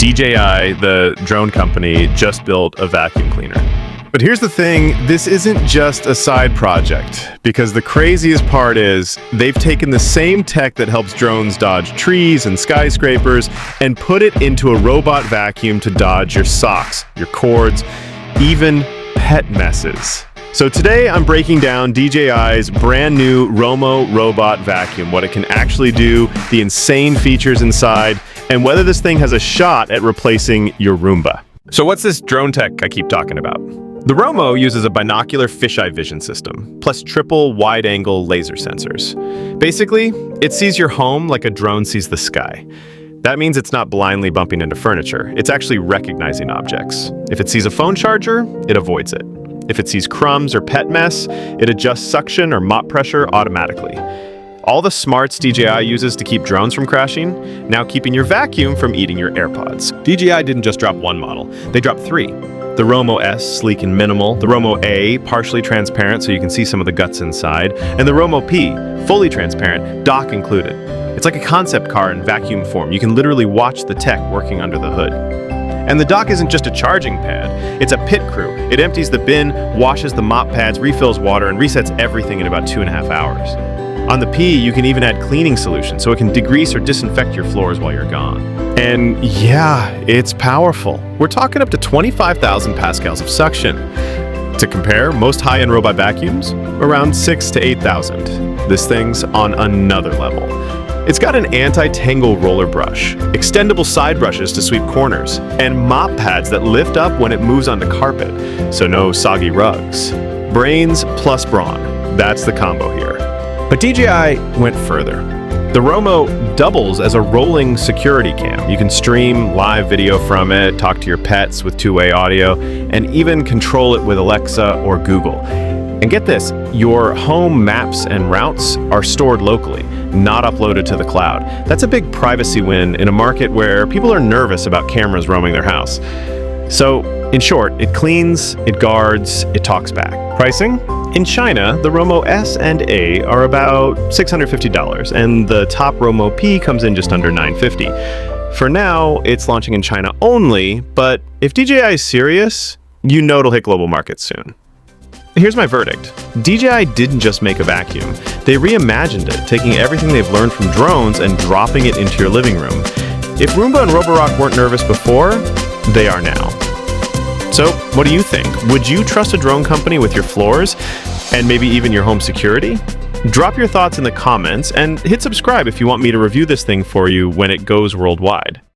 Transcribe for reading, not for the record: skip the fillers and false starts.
DJI, the drone company, just built a vacuum cleaner. But here's the thing, this isn't just a side project, because the craziest part is they've taken the same tech that helps drones dodge trees and skyscrapers and put it into a robot vacuum to dodge your socks, your cords, even pet messes. So today I'm breaking down DJI's brand new Romo robot vacuum, what it can actually do, the insane features inside, and whether this thing has a shot at replacing your Roomba. So what's this drone tech I keep talking about? The Romo uses a binocular fisheye vision system, plus triple wide-angle laser sensors. Basically, it sees your home like a drone sees the sky. That means it's not blindly bumping into furniture, it's actually recognizing objects. If it sees a phone charger, it avoids it. If it sees crumbs or pet mess, it adjusts suction or mop pressure automatically. All the smarts DJI uses to keep drones from crashing, now keeping your vacuum from eating your AirPods. DJI didn't just drop one model, they dropped three. The Romo S, sleek and minimal, the Romo A, partially transparent so you can see some of the guts inside, and the Romo P, fully transparent, dock included. It's like a concept car in vacuum form. You can literally watch the tech working under the hood. And the dock isn't just a charging pad, it's a pit crew. It empties the bin, washes the mop pads, refills water, and resets everything in about 2.5 hours. On the P, you can even add cleaning solutions so it can degrease or disinfect your floors while you're gone. And yeah, it's powerful. We're talking up to 25,000 pascals of suction. To compare, most high-end robot vacuums, around 6,000 to 8,000. This thing's on another level. It's got an anti-tangle roller brush, extendable side brushes to sweep corners, and mop pads that lift up when it moves onto carpet, so no soggy rugs. Brains plus brawn, that's the combo here. But DJI went further. The Romo doubles as a rolling security cam. You can stream live video from it, talk to your pets with two-way audio, and even control it with Alexa or Google. And get this, your home maps and routes are stored locally, not uploaded to the cloud. That's a big privacy win in a market where people are nervous about cameras roaming their house. So, in short, it cleans, it guards, it talks back. Pricing? In China, the Romo S and A are about $650, and the top Romo P comes in just under $950. For now, it's launching in China only, but if DJI is serious, you know it'll hit global markets soon. Here's my verdict. DJI didn't just make a vacuum. They reimagined it, taking everything they've learned from drones and dropping it into your living room. If Roomba and Roborock weren't nervous before, they are now. So, what do you think? Would you trust a drone company with your floors and maybe even your home security? Drop your thoughts in the comments and hit subscribe if you want me to review this thing for you when it goes worldwide.